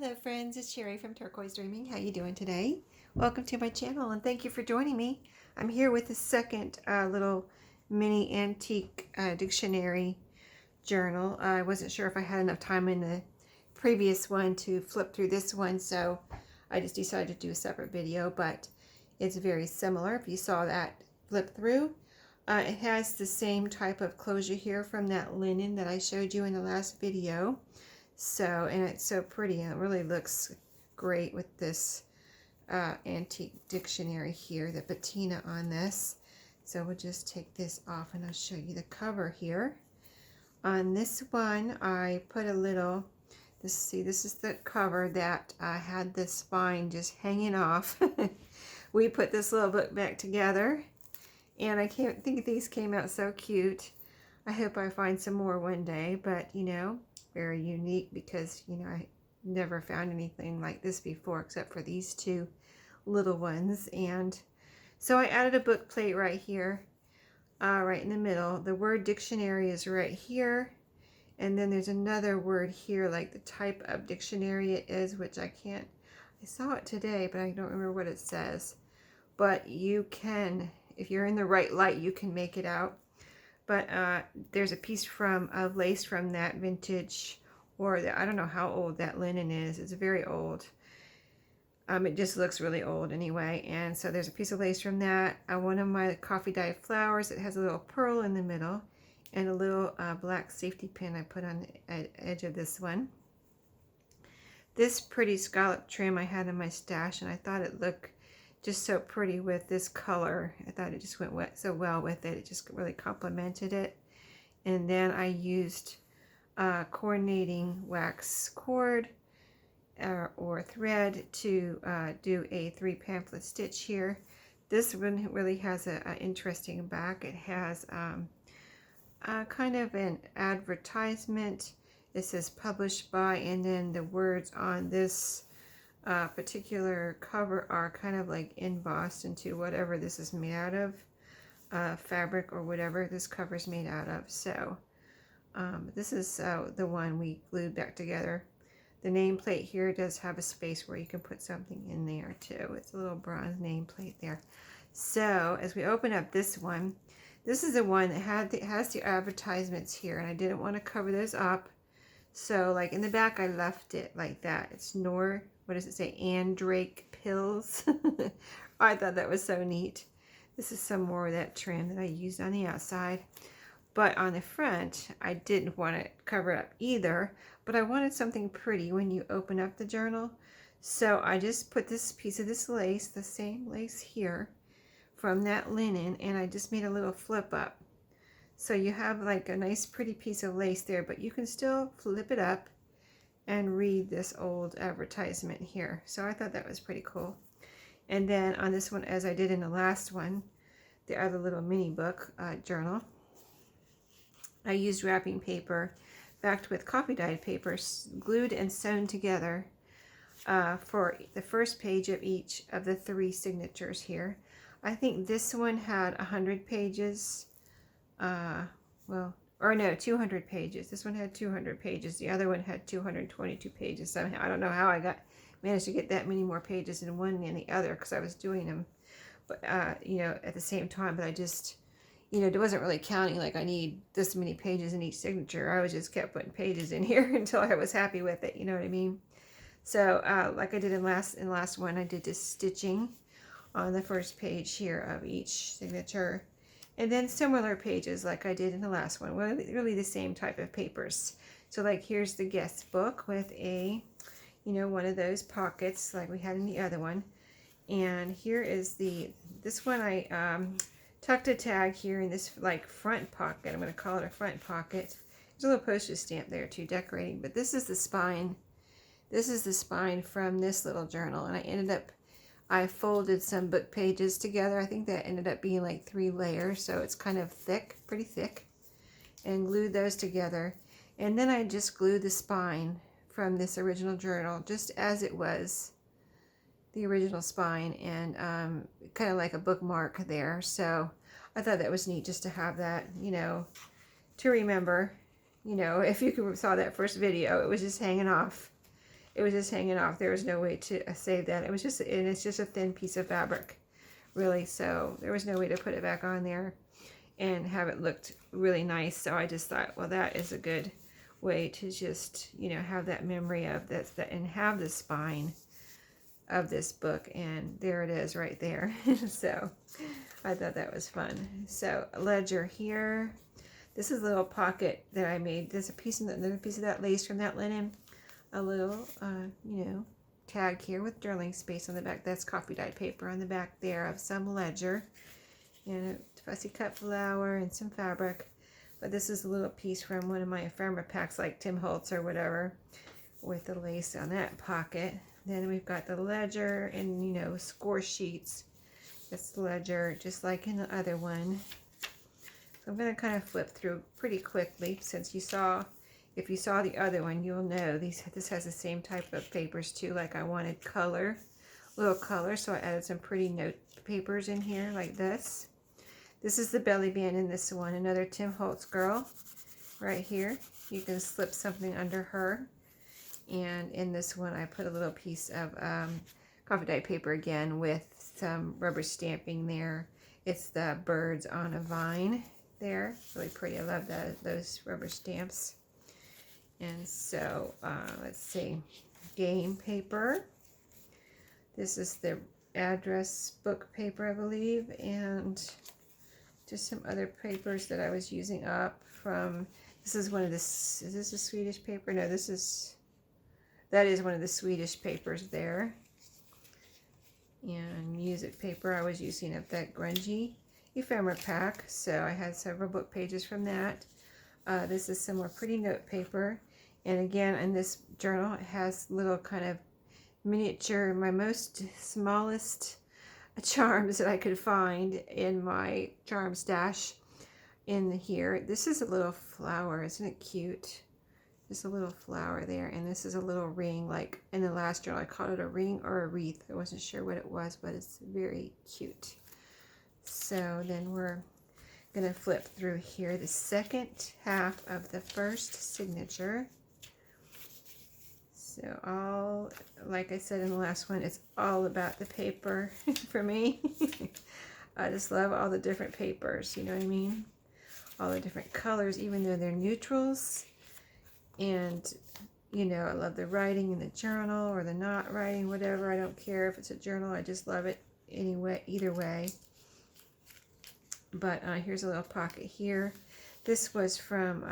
Hello friends, it's Sherry from Turquoise Dreaming. How you doing today? Welcome to my channel and thank you for joining me. I'm here with the second little mini antique dictionary journal. I wasn't sure if I had enough time in the previous one to flip through this one, so I just decided to do a separate video, but it's very similar. If you saw that flip through, it has the same type of closure here from that linen that I showed you in the last video. So, and it's so pretty, and it really looks great with this antique dictionary here, the patina on this. So we'll just take this off and I'll show you the cover here. On this one, I put a little, this is the cover that had the spine just hanging off. We put this little book back together, and I can't think these came out so cute. I hope I find some more one day, but you know, very unique because, you know, I never found anything like this before except for these two little ones. And so I added a book plate right here, right in the middle. The word dictionary is right here, and then there's another word here, like the type of dictionary it is, which I saw it today, but I don't remember what it says. But you can, if you're in the right light, you can make it out. But there's a piece of lace from that vintage, or I don't know how old that linen is. It's very old. It just looks really old anyway. And so there's a piece of lace from that. One of my coffee dyed flowers. It has a little pearl in the middle, and a little black safety pin I put on the edge of this one. This pretty scallop trim I had in my stash, and I thought it looked just so pretty with this color. I thought it just went so well with it. It just really complemented it. And then I used coordinating wax cord or thread to do a 3 pamphlet stitch here. This one really has an interesting back. It has kind of an advertisement. It says published by, and then the words on this particular cover are kind of like embossed into whatever this is made out of, fabric or whatever this cover is made out of. So this is the one we glued back together. The nameplate here does have a space where you can put something in there too. It's a little bronze nameplate there. So as we open up this one, this is the one that has the advertisements here, and I didn't want to cover those up. So like in the back, I left it like that. It's what does it say? Andrake pills. I thought that was so neat. This is some more of that trim that I used on the outside. But on the front, I didn't want to cover it up either, but I wanted something pretty when you open up the journal. So I just put this piece of this lace, the same lace here, from that linen, and I just made a little flip up. So you have like a nice pretty piece of lace there, but you can still flip it up and read this old advertisement here. So I thought that was pretty cool. And then on this one, as I did in the last one, the other little mini book journal, I used wrapping paper backed with coffee dyed paper, glued and sewn together for the first page of each of the 3 signatures here. I think this one had 100 pages. Or no, 200 pages. This one had 200 pages. The other one had 222 pages somehow. I don't know how I managed to get that many more pages in one than the other, because I was doing them, but you know, at the same time. But I just, you know, it wasn't really counting like I need this many pages in each signature. I was just kept putting pages in here until I was happy with it. You know what I mean? So like I did in the last one, I did this stitching on the first page here of each signature. And then similar pages like I did in the last one, really the same type of papers. So like here's the guest book with a, you know, one of those pockets like we had in the other one. And here is this one I tucked a tag here in this like front pocket. I'm going to call it a front pocket. There's a little postage stamp there too, decorating. But this is the spine. This is the spine from this little journal. And I folded some book pages together. I think that ended up being like 3 layers, so it's kind of thick, pretty thick, and glued those together. And then I just glued the spine from this original journal just as it was, the original spine, and kind of like a bookmark there. So I thought that was neat just to have that, you know, to remember. You know, if you saw that first video, it was just hanging off It was just hanging off. There was no way to save that. It was just, and it's just a thin piece of fabric, really. So there was no way to put it back on there and have it looked really nice. So I just thought, well, that is a good way to just, you know, have that memory of this, and have the spine of this book. And there it is right there. So I thought that was fun. So a ledger here. This is a little pocket that I made. There's a piece of that, another piece of that lace from that linen. A little, you know, tag here with journaling space on the back. That's coffee dyed paper on the back there of some ledger. And a fussy cut flower and some fabric. But this is a little piece from one of my ephemera packs, like Tim Holtz or whatever, with the lace on that pocket. Then we've got the ledger and, you know, score sheets. This ledger, just like in the other one. So I'm going to kind of flip through pretty quickly, since you saw, if you saw the other one, you'll know this has the same type of papers too. Like I wanted color, little color, so I added some pretty note papers in here like this. This is the belly band in this one, another Tim Holtz girl right here. You can slip something under her. And in this one, I put a little piece of coffee dyed paper again with some rubber stamping there. It's the birds on a vine there. Really pretty. I love those rubber stamps. And so, let's see, game paper. This is the address book paper, I believe, and just some other papers that I was using up from, this is one of the, is this a Swedish paper? No, that is one of the Swedish papers there. And music paper, I was using up that grungy ephemera pack, so I had several book pages from that. This is some more pretty note paper. And again, in this journal, it has little kind of miniature, my most smallest charms that I could find in my charm stash in here. This is a little flower. Isn't it cute? Just a little flower there. And this is a little ring. Like in the last journal, I called it a ring or a wreath. I wasn't sure what it was, but it's very cute. So then we're going to flip through here the second half of the first signature. So all, like I said in the last one, it's all about the paper for me. I just love all the different papers, you know what I mean? All the different colors, even though they're neutrals. And, you know, I love the writing in the journal or the not writing, whatever. I don't care if it's a journal. I just love it anyway, either way. But here's a little pocket here. This was from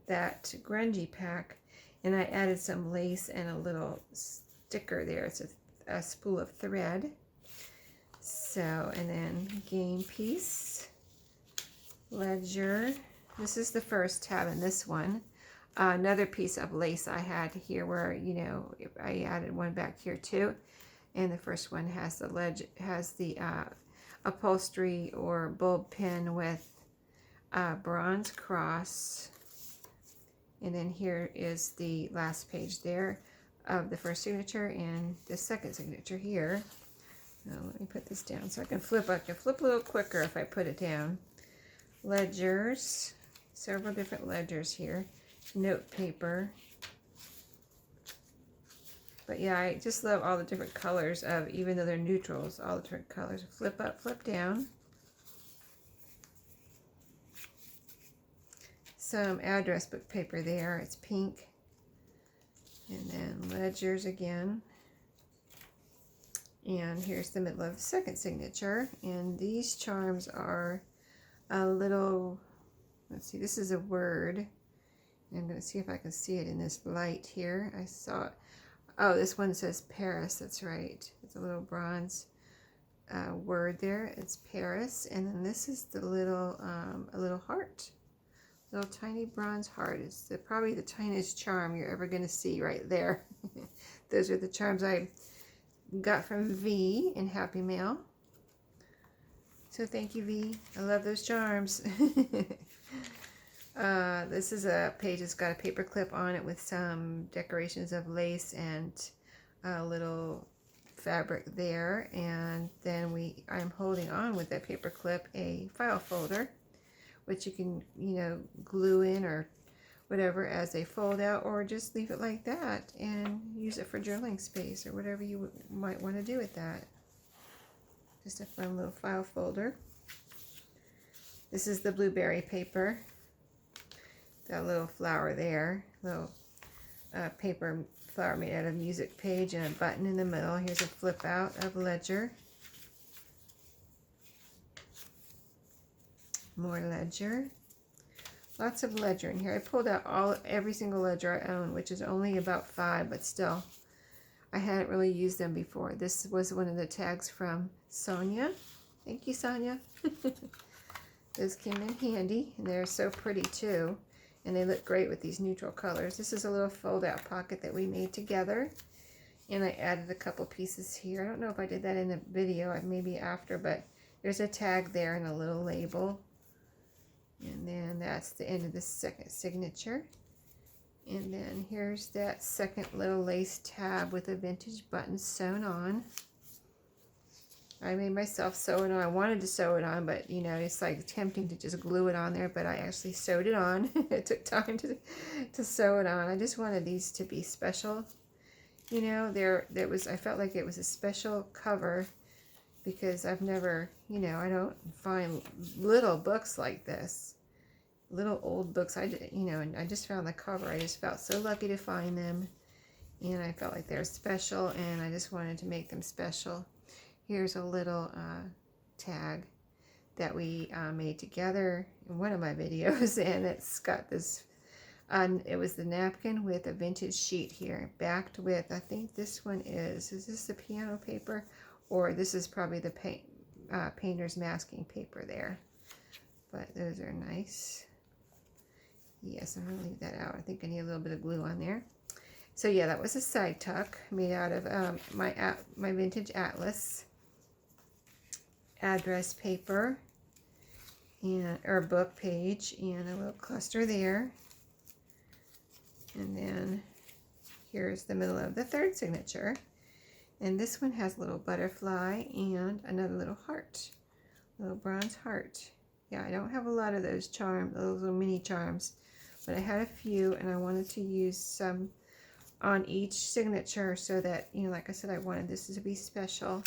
that grungy pack. And I added some lace and a little sticker there. It's a spool of thread. So, and then game piece, ledger. This is the first tab in this one. Another piece of lace I had here where, you know, I added one back here too. And the first one has the upholstery or bulb pin with bronze cross. And then here is the last page there of the first signature and the second signature here. Now let me put this down so I can flip. I can flip a little quicker if I put it down. Ledgers, several different ledgers here. Note paper. But yeah, I just love all the different colors of, even though they're neutrals, all the different colors. Flip up, flip down. Some address book paper there. It's pink. And then ledgers again. And here's the middle of the second signature. And these charms are a little, let's see, this is a word. I'm going to see if I can see it in this light here. I saw it. Oh, this one says Paris. That's right. It's a little bronze word there. It's Paris. And then this is the little, a little heart. Little tiny bronze heart. It's probably the tiniest charm you're ever going to see right there. Those are the charms I got from V in Happy Mail. So thank you, V. I love those charms. This is a page that's got a paper clip on it with some decorations of lace and a little fabric there. And then I'm holding on with that paper clip a file folder, which you can, you know, glue in or whatever as a fold out, or just leave it like that and use it for journaling space or whatever you might want to do with that. Just a fun little file folder. This is the blueberry paper. Got a little flower there, little paper flower made out of music page and a button in the middle. Here's a flip out of ledger. More ledger. Lots of ledger in here. I pulled out every single ledger I own, which is only about 5, but still, I hadn't really used them before. This was one of the tags from Sonia. Thank you, Sonia. Those came in handy, and they're so pretty too, and they look great with these neutral colors. This is a little fold-out pocket that we made together, and I added a couple pieces here. I don't know if I did that in the video, maybe after, but there's a tag there and a little label. And then that's the end of the second signature. And then here's that second little lace tab with a vintage button sewn on. I made myself sew it on. I wanted to sew it on, but you know, it's like tempting to just glue it on there, but I actually sewed it on. It took time to sew it on. I just wanted these to be special. You know, I felt like it was a special cover, because I've never, you know, I don't find little books like this, little old books. You know, and I just found the cover. I just felt so lucky to find them, and I felt like they're special, and I just wanted to make them special. Here's a little tag that we made together in one of my videos, and it's got this, it was the napkin with a vintage sheet here, backed with, I think this one is this the piano paper? Or this is probably the painter's masking paper there. But those are nice. Yes, I'm going to leave that out. I think I need a little bit of glue on there. So yeah, that was a side tuck made out of my vintage atlas address paper, and or book page, and a little cluster there. And then here's the middle of the third signature. And this one has a little butterfly and another little heart, little bronze heart. Yeah, I don't have a lot of those charms, those little mini charms, but I had a few, and I wanted to use some on each signature so that, you know, like I said, I wanted this to be special.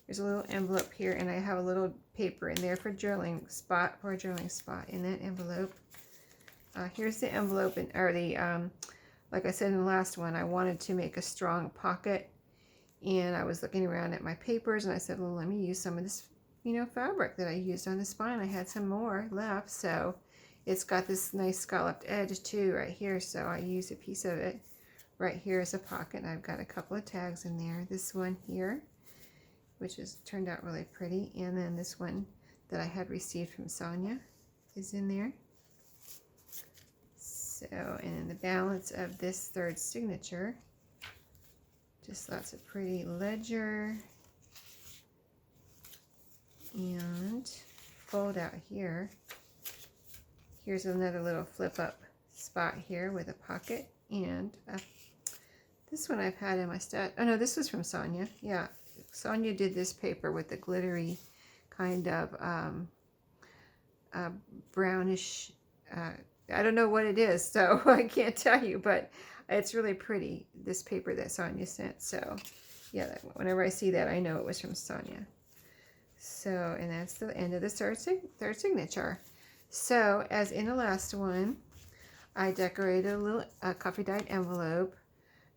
There's a little envelope here, and I have a little paper in there for a journaling spot in that envelope. Here's the envelope, like I said in the last one, I wanted to make a strong pocket. And I was looking around at my papers, and I said, well, let me use some of this, you know, fabric that I used on the spine. I had some more left, so it's got this nice scalloped edge too right here. So I used a piece of it right here as a pocket. And I've got a couple of tags in there. This one here, which has turned out really pretty, and then this one that I had received from Sonia is in there. So, and then the balance of this third signature. Just lots of pretty ledger, and fold out here. Here's another little flip up spot here with a pocket, and this one I've had in my stash. Oh no, this was from Sonia. Yeah, Sonia did this paper with the glittery kind of brownish, I don't know what it is, so I can't tell you, but it's really pretty, this paper that Sonia sent. So yeah, whenever I see that, I know it was from Sonia. So, and that's the end of the third signature. So as in the last one, I decorated a little coffee dyed envelope,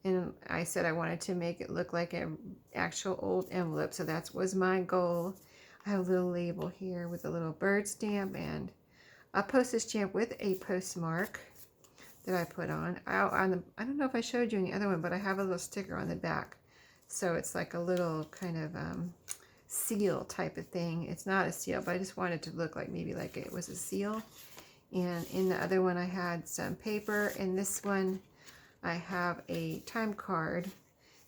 and I said I wanted to make it look like an actual old envelope. So that was my goal. I have a little label here with a little bird stamp and a postage stamp with a postmark that I put on. I don't know if I showed you in the other one, but I have a little sticker on the back. So it's like a little kind of seal type of thing. It's not a seal, but I just wanted to look like maybe like it was a seal. And in the other one I had some paper. In this one I have a time card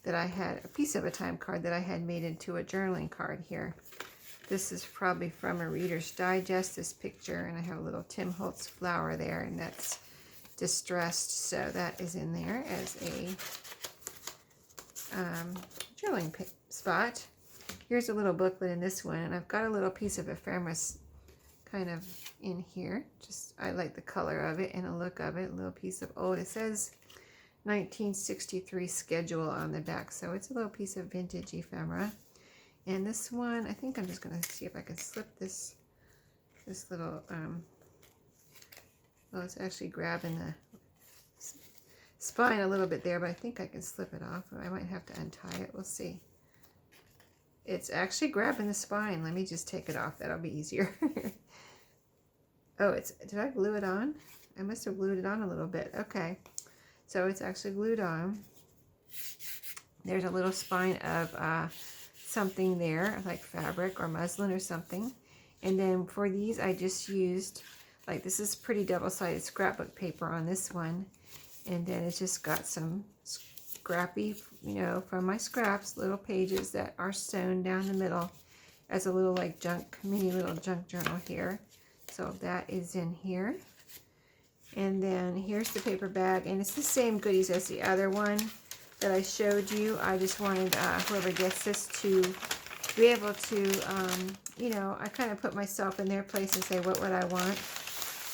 that I had, a piece of a time card that I had made into a journaling card here. This is probably from a Reader's Digest, this picture, and I have a little Tim Holtz flower there, and that's distressed, so that is in there as a journaling spot. Here's a little booklet in this one, and I've got a little piece of ephemera kind of in here. Just, I like the color of it and the look of it. A little piece of old, it says 1963 schedule on the back. So it's a little piece of vintage ephemera. And this one, I think I'm just going to see if I can slip this little, well, it's actually grabbing the spine a little bit there, but I think I can slip it off. I might have to untie it. We'll see. It's actually grabbing the spine. Let me just take it off. That'll be easier. Oh, did I glue it on? I must have glued it on a little bit. Okay. So it's actually glued on. There's a little spine of something there, like fabric or muslin or something. And then for these, I just used, like, this is pretty double-sided scrapbook paper on this one. And then it's just got some scrappy, you know, from my scraps, little pages that are sewn down the middle as a little, like, mini little junk journal here. So that is in here. And then here's the paper bag, and it's the same goodies as the other one that I showed you. I just wanted whoever gets this to be able to, you know, I kind of put myself in their place and say, what would I want?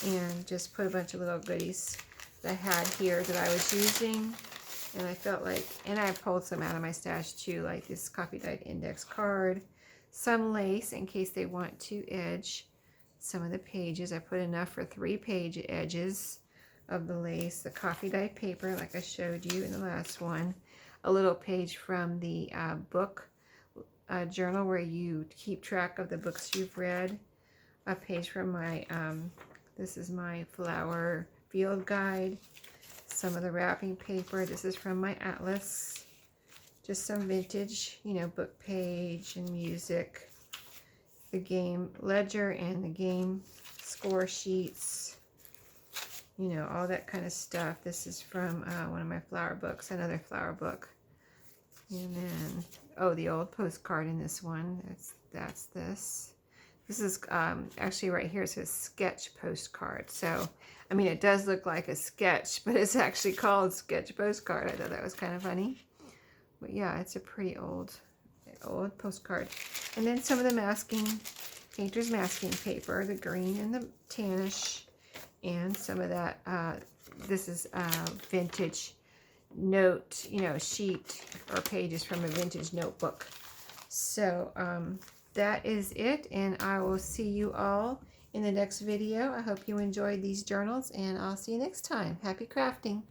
And just put a bunch of little goodies that I had here that I was using. And I felt like, and I pulled some out of my stash too, like this coffee dyed index card, some lace in case they want to edge some of the pages. I put enough for 3 page edges of the lace, the coffee dyed paper like I showed you in the last one, a little page from the book journal where you keep track of the books you've read, a page from my, this is my flower field guide, some of the wrapping paper, this is from my atlas, just some vintage, you know, book page and music, the game ledger and the game score sheets, you know, all that kind of stuff. This is from one of my flower books, another flower book. And then, oh, the old postcard in this one, that's this. This is actually right here, it says sketch postcard. So, I mean, it does look like a sketch, but it's actually called sketch postcard. I thought that was kind of funny. But yeah, it's a pretty old postcard. And then some of the painter's masking paper, the green and the tannish, and some of that, this is vintage note, you know, sheet or pages from a vintage notebook. So that is it, and I will see you all in the next video. I hope you enjoyed these journals, and I'll see you next time. Happy crafting!